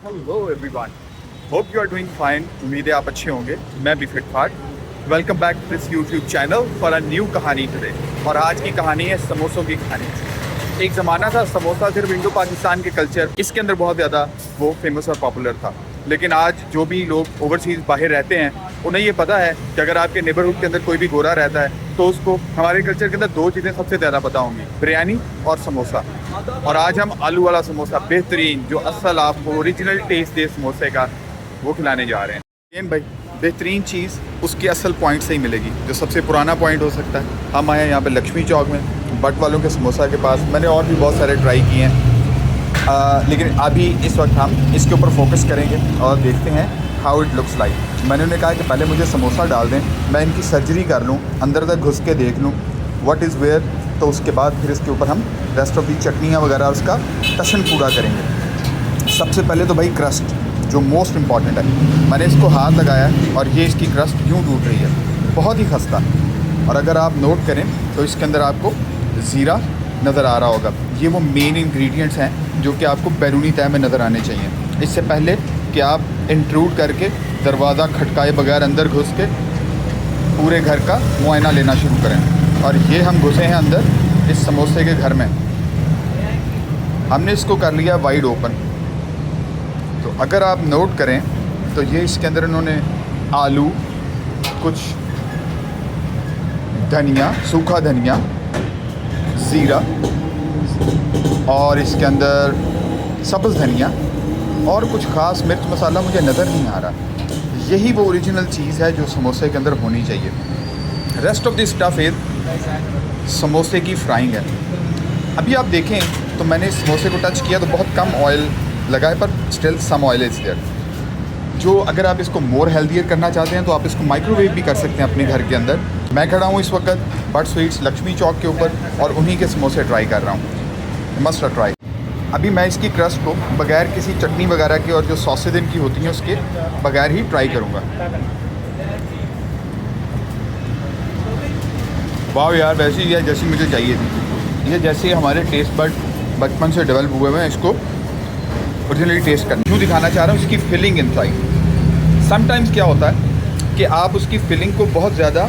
Hello everyone, hope you are doing fine. उम्मीद है आप अच्छे होंगे, मैं भी फिट फाट। Welcome back to this YouTube channel for a new कहानी टुडे। और आज की कहानी है समोसों की कहानी। एक ज़माना था समोसा सिर्फ इंडो पाकिस्तान के कल्चर इसके अंदर बहुत ज़्यादा वो फेमस और पॉपुलर था। लेकिन आज जो भी लोग ओवरसीज़ बाहर रहते हैं उन्हें ये पता है कि अगर आपके नेबरहुड के अंदर कोई भी गोरा रहता है तो उसको हमारे कल्चर के अंदर दो चीज़ें सबसे ज़्यादा पता होंगी, बिरयानी और समोसा। और आज हम आलू वाला समोसा, बेहतरीन जो असल आपको ओरिजिनल टेस्ट दे समोसे का, वो खिलाने जा रहे हैं। लेकिन भाई बेहतरीन चीज़ उसके असल पॉइंट से ही मिलेगी, जो सबसे पुराना पॉइंट हो सकता है। हम आए हैं यहाँ पे लक्ष्मी चौक में बट वालों के समोसा के पास। मैंने और भी बहुत सारे ट्राई किए हैं, लेकिन अभी इस वक्त हम इसके ऊपर फोकस करेंगे और देखते हैं हाउ इट लुक्स लाइक। मैंने उन्हें कहा कि पहले मुझे समोसा डाल दें, मैं इनकी सर्जरी कर लूँ, अंदर तक घुस के देख लूँ व्हाट इज़ वेयर, तो उसके बाद फिर इसके ऊपर हम रेस्ट ऑफ दी चटनियाँ वगैरह उसका टशन पूरा करेंगे। सबसे पहले तो भाई क्रस्ट जो मोस्ट इम्पॉर्टेंट है। मैंने इसको हाथ लगाया और ये इसकी क्रस्ट यूँ टूट रही है, बहुत ही खस्ता। और अगर आप नोट करें तो इसके अंदर आपको ज़ीरा नज़र आ रहा होगा। ये वो मेन इंग्रेडिएंट्स हैं जो कि आपको बैरूनी तय में नज़र आने चाहिए। इससे पहले कि आप इंट्रूड करके दरवाज़ा खटकाए बगैर अंदर घुस के पूरे घर का मुआयना लेना शुरू करें। और ये हम घुसे हैं अंदर इस समोसे के घर में। हमने इसको कर लिया वाइड ओपन। तो अगर आप नोट करें तो ये इसके अंदर इन्होंने आलू, कुछ धनिया, सूखा धनिया, ज़ीरा और इसके अंदर सब्ज़ धनिया और कुछ ख़ास मिर्च मसाला मुझे नज़र नहीं आ रहा। यही वो ओरिजिनल चीज़ है जो समोसे के अंदर होनी चाहिए। Rest of this stuff is समोसे की फ्राइंग है। अभी आप देखें तो मैंने इस समोसे को टच किया तो बहुत कम ऑयल लगा है, पर still some oil is there. जो अगर आप इसको मोर हेल्दियर करना चाहते हैं तो आप इसको माइक्रोवेव भी कर सकते हैं अपने घर के अंदर। मैं खड़ा हूँ इस वक्त बट स्वीट्स लक्ष्मी चौक के ऊपर और उन्हीं के समोसे ट्राई कर रहा हूँ। Must try. अभी मैं इसकी क्रस्ट को बगैर किसी चटनी वगैरह के और जो सॉसेज इनकी होती हैं उसके बगैर ही ट्राई करूँगा। वाह यार, वैसे ही है जैसी मुझे चाहिए थी। ये जैसे हमारे टेस्ट बड बचपन से डेवलप हुए हैं, इसको ओरिजिनली टेस्ट करना क्यों दिखाना चाह रहा हूँ। इसकी फिलिंग इनसाइड समटाइम्स क्या होता है कि आप उसकी फिलिंग को बहुत ज़्यादा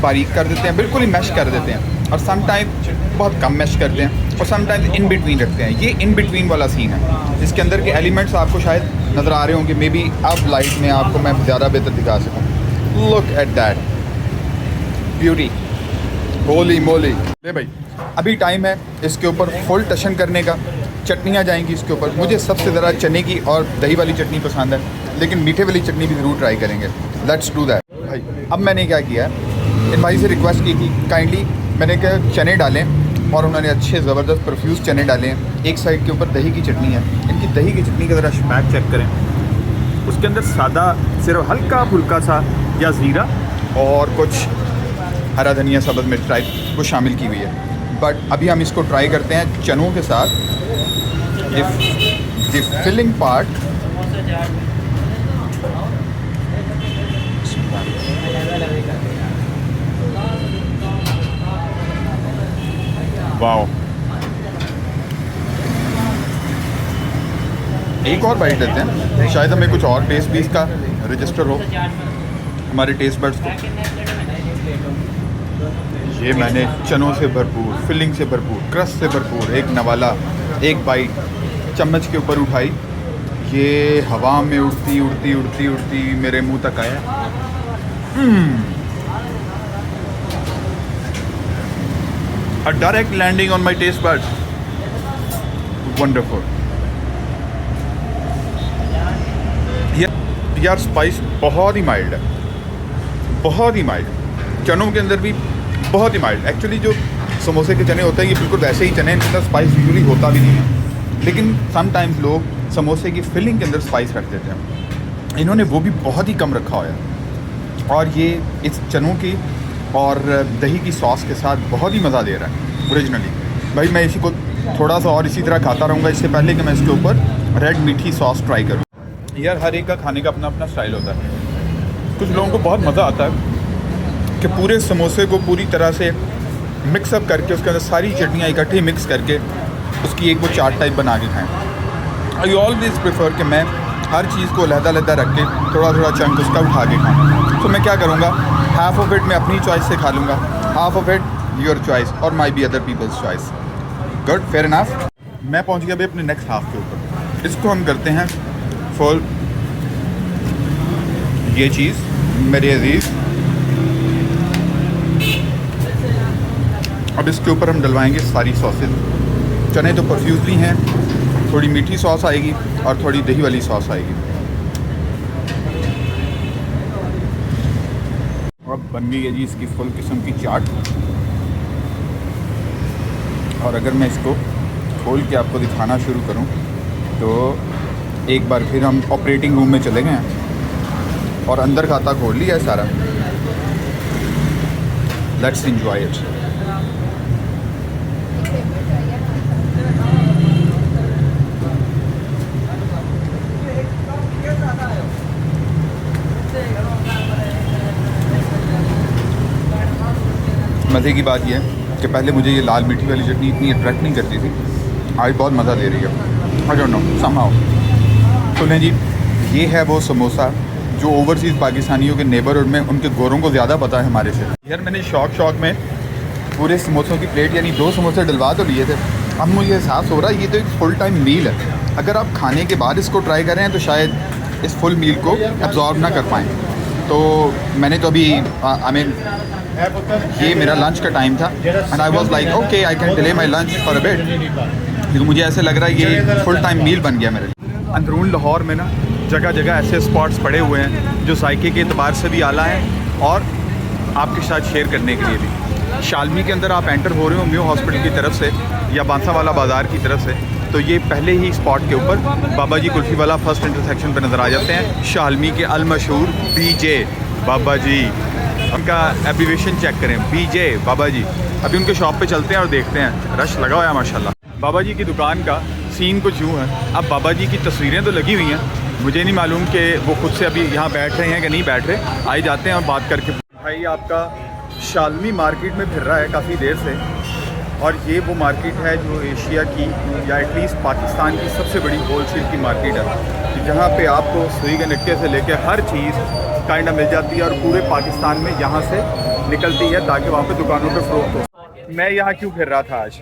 बारीक कर देते हैं, बिल्कुल ही मैश कर देते हैं, और समटाइम्स बहुत कम मैश करते हैं, और समटाइम्स इन बिटवीन रखते हैं। ये इन बिटवीन वाला सीन है। इसके अंदर के एलिमेंट्स आपको शायद नज़र आ रहे होंगे, मे बी अब लाइट में आपको मैं ज़्यादा बेहतर दिखा सकूँ। Look at that beauty, holy moly. ले भाई, अभी टाइम है इसके ऊपर फुल टशन करने का। चटनियाँ जाएंगी इसके ऊपर। मुझे सबसे ज़्यादा चने की और दही वाली चटनी पसंद है, लेकिन मीठे वाली चटनी भी ज़रूर ट्राई करेंगे। लेट्स डू दैट भाई। अब मैंने क्या किया है, इन भाई से रिक्वेस्ट की थी काइंडली, मैंने कहा चने डालें, और उन्होंने अच्छे ज़बरदस्त परफ्यूज़ चने डाले हैं। एक साइड के ऊपर दही की चटनी है। इनकी दही की चटनी का ज़रा स्मैक चेक करें। उसके अंदर सादा सिर्फ हल्का फुल्का सा या ज़ीरा और कुछ हरा धनिया, सब्ज़ मिर्च टाइप को शामिल की हुई है। बट अभी हम इसको ट्राई करते हैं चनों के साथ। The filling part wow. एक और बाइट लेते हैं, शायद हमें कुछ और टेस्ट भी इसका रजिस्टर हो हमारे टेस्ट बड्स को। ये मैंने चनों से भरपूर, फिलिंग से भरपूर, क्रस्ट से भरपूर एक नवाला, एक बाइट चम्मच के ऊपर उठाई। ये हवा में उड़ती उड़ती उड़ती उड़ती मेरे मुंह तक आया। A direct landing on my taste buds. Wonderful. यार स्पाइस बहुत ही माइल्ड है, बहुत ही माइल्ड। चनों के अंदर भी बहुत ही माइल्ड। एक्चुअली जो समोसे के चने होते हैं ये बिल्कुल वैसे ही चने, इनके अंदर स्पाइस यूजुअली होता भी नहीं है, लेकिन समटाइम्स लोग समोसे की फिलिंग के अंदर स्पाइस रख देते हैं। इन्होंने वो भी बहुत ही कम रखा हुआ है, और ये इस चनों की और दही की सॉस के साथ बहुत ही मज़ा दे रहा है ओरिजिनली। भाई मैं इसी को थोड़ा सा और इसी तरह खाता रहूँगा, इससे पहले कि मैं इसके ऊपर रेड मीठी सॉस ट्राई करूँ। यार हर एक का खाने का अपना अपना स्टाइल होता है। कुछ लोगों को बहुत मज़ा आता है कि पूरे समोसे को पूरी तरह से मिक्सअप करके उसके अंदर सारी चटनियाँ इकट्ठी मिक्स करके उसकी एक वो चाट टाइप बना के खाएँ। आई ऑलवेज़ प्रेफर कि मैं हर चीज़ को लहदा रख के थोड़ा थोड़ा चंक उसका उठा के खाऊँ। तो मैं क्या करूँगा, हाफ ऑफ इट मैं अपनी चॉइस से खा लूँगा, half of it your choice और maybe other people's choice. Good, fair enough. मैं पहुँच गया अभी अपने नेक्स्ट हाफ के ऊपर। इसको हम करते हैं फुल। ये चीज़ मेरे अजीज़, अब इसके ऊपर हम डलवाएंगे सारी सॉसेज। चने तो प्रोफ्यूजली हैं, थोड़ी मीठी सॉस आएगी और थोड़ी दही वाली सॉस आएगी। अब बन गई है जी इसकी फुल किस्म की चाट। और अगर मैं इसको खोल के आपको दिखाना शुरू करूं तो एक बार फिर हम ऑपरेटिंग रूम में चले गए हैं और अंदर खाता खोल लिया है सारा। Let's enjoy it. मज़े की बात यह है कि पहले मुझे ये लाल मीठी वाली चटनी इतनी अट्रैक्ट नहीं करती थी, आज बहुत मज़ा दे रही है। I don't know somehow. तो नहीं जी, ये है वो समोसा जो ओवरसीज़ पाकिस्तानियों के नेबरहुड में उनके गोरों को ज़्यादा पता है हमारे से। यार मैंने शौक में पूरे समोसों की प्लेट यानी 2 समोसे डलवा तो लिए थे। अब मुझे एहसास हो रहा है ये तो एक फुल टाइम मील है। अगर आप खाने के बाद इसको ट्राई करें तो शायद इस फुल मील को एब्जॉर्ब ना कर पाएँ। तो मैंने तो अभी ये मेरा लंच का टाइम था and I was like okay I can delay my lunch for a bit, क्योंकि मुझे ऐसे लग रहा है ये फुल टाइम मील बन गया मेरे लिए। अंदरून लाहौर में ना जगह जगह ऐसे स्पॉट्स पड़े हुए हैं जो जायके के एतबार से भी आला हैं और आपके साथ शेयर करने के लिए भी। शालमी के अंदर आप एंटर हो रहे हो म्यू हॉस्पिटल की तरफ से या बांसावाला बाज़ार की तरफ से, तो ये पहले ही स्पॉट के ऊपर बाबा जी कुल्फ़ी वाला फर्स्ट इंटरसेक्शन पर नज़र आ जाते हैं। शालमी के अलमशहूर BJ बाबा जी, उनका एब्रीवेशन चेक करें, BJ बाबा जी। अभी उनके शॉप पे चलते हैं और देखते हैं, रश लगा हुआ है माशाल्लाह। बाबा जी की दुकान का सीन कुछ यूँ है। अब बाबा जी की तस्वीरें तो लगी हुई हैं, मुझे नहीं मालूम कि वो खुद से अभी यहाँ बैठ रहे हैं कि नहीं बैठ रहे। आइए जाते हैं और बात करके। भाई आपका शालमी मार्केट में फिर रहा है काफ़ी देर से, और ये वो मार्केट है जो एशिया की या एटलीस्ट पाकिस्तान की सबसे बड़ी होलसेल की मार्केट है, जहाँ पे आपको सुई के नक्के से लेकर हर चीज़ काइंडा मिल जाती है और पूरे पाकिस्तान में यहाँ से निकलती है ताकि वहाँ पे दुकानों पे फ़रोख्त हो। मैं यहाँ क्यों फिर रहा था आज,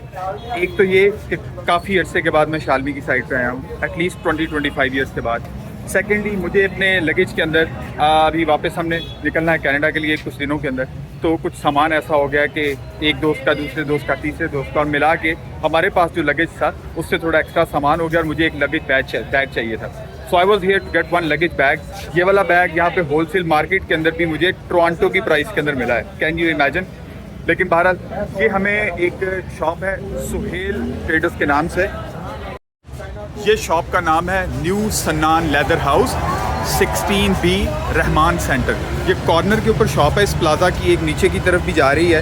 एक तो ये कि काफ़ी अरसे के बाद मैं शालमी की साइड पे आया हूँ, एटलीस्ट 20-25 ईयर्स के बाद। सेकेंडली मुझे अपने लगेज के अंदर अभी वापस हमने निकलना है कनाडा के लिए कुछ दिनों के अंदर, तो कुछ सामान ऐसा हो गया कि एक दोस्त का, दूसरे दोस्त का, तीसरे दोस्त का, और मिला के हमारे पास जो लगेज था उससे थोड़ा एक्स्ट्रा सामान हो गया और मुझे एक लगेज बैग चाहिए था। So I was here to get 1 luggage bag. ये वाला बैग यहाँ पे होलसेल मार्केट के अंदर भी मुझे टोरंटो की प्राइस के अंदर मिला है, कैन यू इमेजिन। लेकिन बहरहाल ये हमें एक शॉप है सुहेल ट्रेडर्स के नाम से। ये शॉप का नाम है न्यू सन्नान leather house 16B Rahman centre. ये कॉर्नर के ऊपर शॉप है इस प्लाजा की, एक नीचे की तरफ भी जा रही है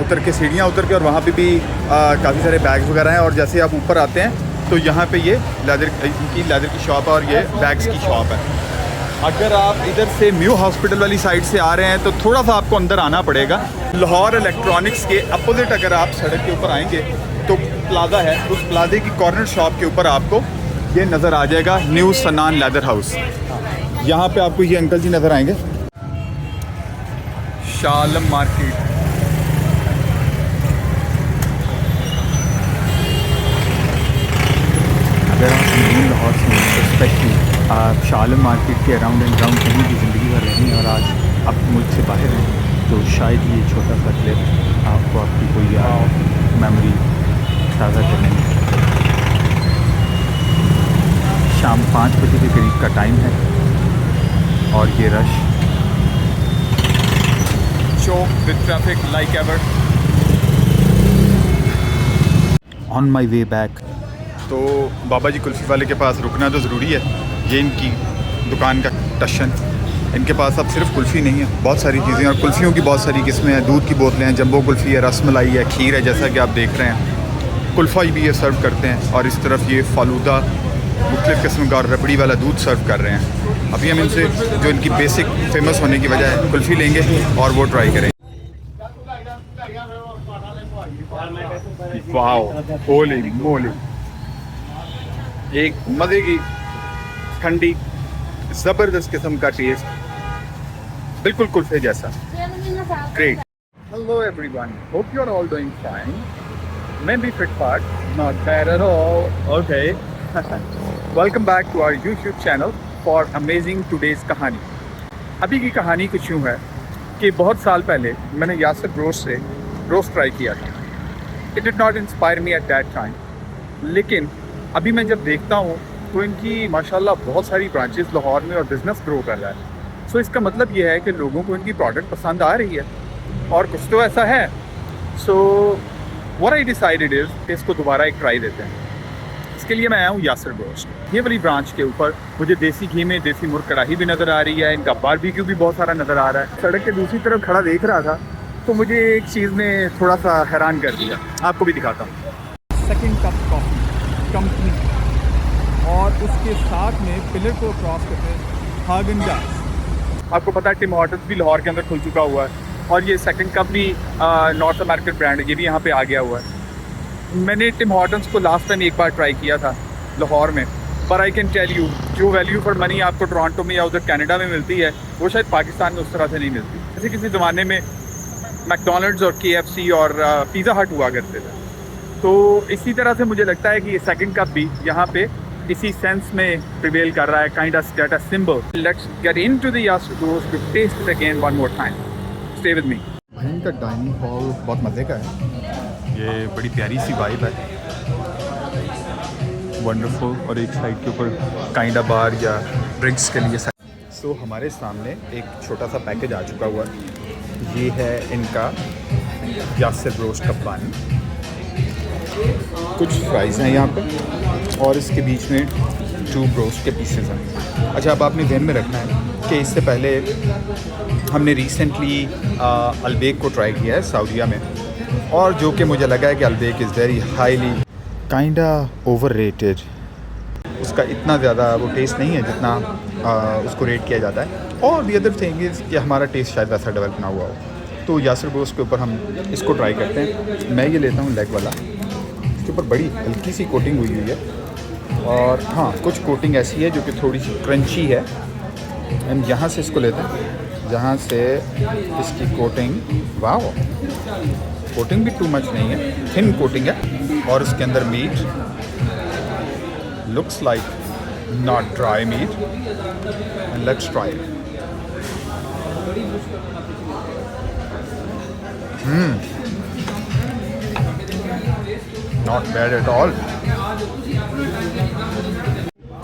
उतर के सीढ़ियाँ उतर के, और वहाँ पे भी काफ़ी सारे बैग्स वगैरह हैं। और जैसे आप ऊपर आते हैं तो यहाँ पे ये लेदर की शॉप है और ये बैग्स की शॉप है। अगर आप इधर से म्यू हॉस्पिटल वाली साइड से आ रहे हैं तो थोड़ा सा आपको अंदर आना पड़ेगा। लाहौर इलेक्ट्रॉनिक्स के अपोजिट अगर आप सड़क के ऊपर आएंगे तो प्लाजा है, उस प्लाजे की कॉर्नर शॉप के ऊपर आपको ये नज़र आ जाएगा न्यू सन्नान लेदर हाउस। यहाँ पे आपको ये अंकल जी नज़र आएंगे। शालम मार्केट, अगर आप लाहौर से स्पेशली आप शालम मार्केट के अराउंड एंड राउंड कहीं की ज़िंदगी भर रही हैं और आज आप मुल्क से बाहर हैं, तो शायद ये छोटा सा क्लिप आपको आपकी कोई मेमोरी ताज़ा करने में। शाम 5 बजे के करीब का टाइम है और ये rush choke with traffic like ever. On my way back तो बाबा जी कुल्फ़ी वाले के पास रुकना तो ज़रूरी है। ये इनकी दुकान का टशन, इनके पास अब सिर्फ कुल्फ़ी नहीं है, बहुत सारी चीज़ें, और कुल्फ़ियों की बहुत सारी किस्में हैं। दूध की बोतलें हैं, जंबो कुल्फ़ी है, रसमलाई है, खीर है, जैसा कि आप देख रहे हैं। कुल्फ़ा भी ये सर्व करते हैं और इस तरफ ये फ़ालूदा मुख्तलिफ़ किस्म का और रबड़ी वाला दूध सर्व कर रहे हैं। अभी हम इनसे जो इनकी बेसिक फेमस होने की वजह है कुल्फ़ी लेंगे और वो ट्राई करेंगे। वाओ, होली मोली, एक मज़े की ठंडी, ज़बरदस्त किस्म का टेस्ट, बिल्कुल कुल्फे जैसा। Great. Hello everyone, hope you are all doing fine. मैं भी फिट फाट, not bad at all. Okay, welcome back to our YouTube channel for amazing today's कहानी। अभी की कहानी कुछ यूँ है कि बहुत साल पहले मैंने यासिर रोस्ट से रोस्ट ट्राई किया था। It did not inspire me at that time, लेकिन अभी मैं जब देखता हूँ तो इनकी माशाल्लाह बहुत सारी ब्रांचेस लाहौर में और बिज़नेस ग्रो कर रहा है। सो इसका मतलब ये है कि लोगों को इनकी प्रोडक्ट पसंद आ रही है और कुछ तो ऐसा है। So what I decided is कि इसको दोबारा एक ट्राई देते हैं। इसके लिए मैं आया हूँ यासिर रोस्ट। ये वाली ब्रांच के ऊपर मुझे देसी घी में देसी मुर्ग कढ़ाई भी नज़र आ रही है, इनका बारबेक्यू भी बहुत सारा नज़र आ रहा है। सड़क के दूसरी तरफ खड़ा देख रहा था तो मुझे एक चीज़ ने थोड़ा सा हैरान कर दिया, आपको भी दिखाता हूँ। सेकंड कप कॉफ़ी कंपनी और उसके साथ में पिलर को क्रॉस करते हैं हागन-डाज़। आपको पता है टिम हॉर्टन्स भी लाहौर के अंदर खुल चुका हुआ है और ये सेकंड कप भी नॉर्थ अमेरिकन ब्रांड है, ये भी यहाँ पे आ गया हुआ है। मैंने टिम हॉर्टन्स को लास्ट टाइम एक बार ट्राई किया था लाहौर में, पर आई कैन टेल यू जो वैल्यू फॉर मनी आपको टोरंटो में या उधर कनाडा में मिलती है वो शायद पाकिस्तान में उस तरह से नहीं मिलती। जैसे किसी ज़माने में मैकडोनल्ड्स और KFC और पिज़्ज़ा हट हुआ करते थे, तो इसी तरह से मुझे लगता है कि ये सेकंड कप भी यहाँ पे इसी सेंस में प्रिवेल कर रहा है, kind of status symbol. Let's get into the Yasir roast to taste it again one more time. Stay with me. भाई का डाइनिंग हॉल बहुत मज़े का है, ये बड़ी प्यारी सी वाइब है, वंडरफुल। और एक साइड के ऊपर काइंड ऑफ बार या ड्रिंक्स के लिए। सो हमारे सामने एक छोटा सा पैकेज आ चुका हुआ है। ये है इनका यासिर रोस्ट का पानी, कुछ फ्राइज़ हैं यहाँ पे और इसके बीच में 2 ब्रोस्ट के पीसेस हैं। अच्छा, अब आपने ध्यान में रखना है कि इससे पहले हमने रिसेंटली अल्बेक को ट्राई किया है सऊदीया में, और जो कि मुझे लगा है कि Albaik is very highly kinda overrated. उसका इतना ज़्यादा वो टेस्ट नहीं है जितना उसको रेट किया जाता है। और दी अदर थिंग इज़ कि हमारा टेस्ट शायद वैसा डेवलप ना हुआ हो। तो यासिर रोस्ट के ऊपर हम इसको ट्राई करते हैं। मैं ये लेता हूँ लेग वाला, इसके ऊपर बड़ी हल्की सी कोटिंग हुई हुई है और हाँ कुछ कोटिंग ऐसी है जो कि थोड़ी सी क्रंची है। एंड यहाँ से इसको लेते हैं जहाँ से इसकी कोटिंग, वाह कोटिंग भी टू मच नहीं है, थिन कोटिंग है। और इसके अंदर meat looks like not dry meat. And let's try it. Not bad at all.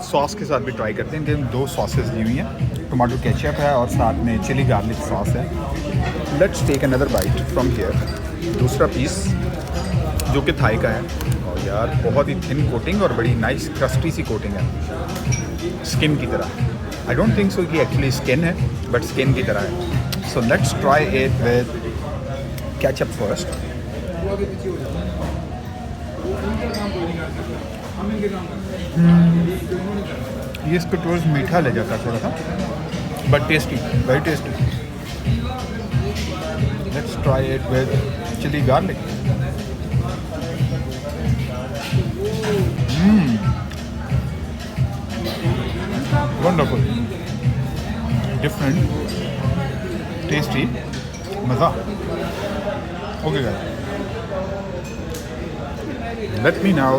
Sauce के साथ भी ट्राई करते हैं। इनके 2 सॉसेस दी हुई हैं, टोमेटो केचप है और साथ में चिली गार्लिक सॉस है। Let's take another bite from here. दूसरा पीस जो कि थाई का है, और यार बहुत ही थिन कोटिंग और बड़ी नाइस क्रस्टी सी कोटिंग है, स्किन की तरह। आई डोंट थिंक सो कि एक्चुअली स्किन है, बट स्किन की तरह है। So let's try it with ketchup first. ये इसको टोस्ट मीठा ले जाता है थोड़ा सा, but tasty, very tasty. Let's try it with chilli garlic. Wonderful, different, tasty, मज़ा। Okay guys, let me now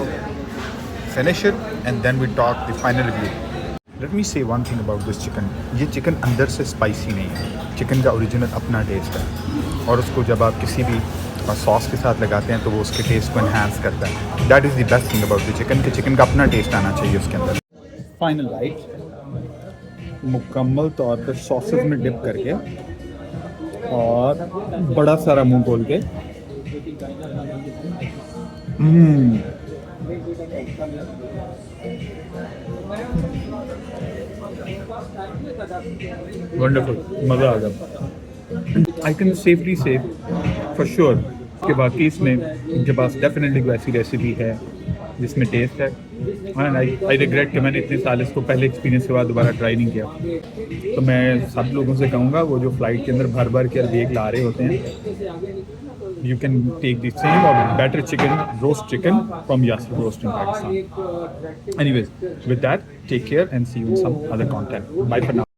finish it and then we talk the final review. Let me say one thing about this chicken. ये chicken अंदर से spicy नहीं है, chicken का original अपना test है और उसको जब आप किसी भी सॉस के साथ लगाते हैं तो वो उसके टेस्ट को एनहांस करता है। That is the best thing about the chicken, कि चिकन का अपना टेस्ट आना चाहिए उसके अंदर। फाइनल बाइट मुकम्मल तौर पर सॉसेज में डिप करके और बड़ा सारा मुंह खोल के। वंडरफुल, मज़ा आ गया। आई कैन सेफली से फॉर श्योर कि बाकी इसमें इनके पास डेफिनेटली कोई ऐसी रेसिपी है जिसमें टेस्ट है। एंड आई रिग्रेट कि मैंने इतने साल इसको पहले एक्सपीरियंस के बाद दोबारा ट्राई नहीं किया। तो मैं सब लोगों से कहूँगा वो जो फ़्लाइट के अंदर भर भर के अल्बेक ला रहे होते हैं you can take the same or better chicken, roast chicken from Yasir Roast in Pakistan. Anyways, with that, take care and see you in some other content. Bye for now.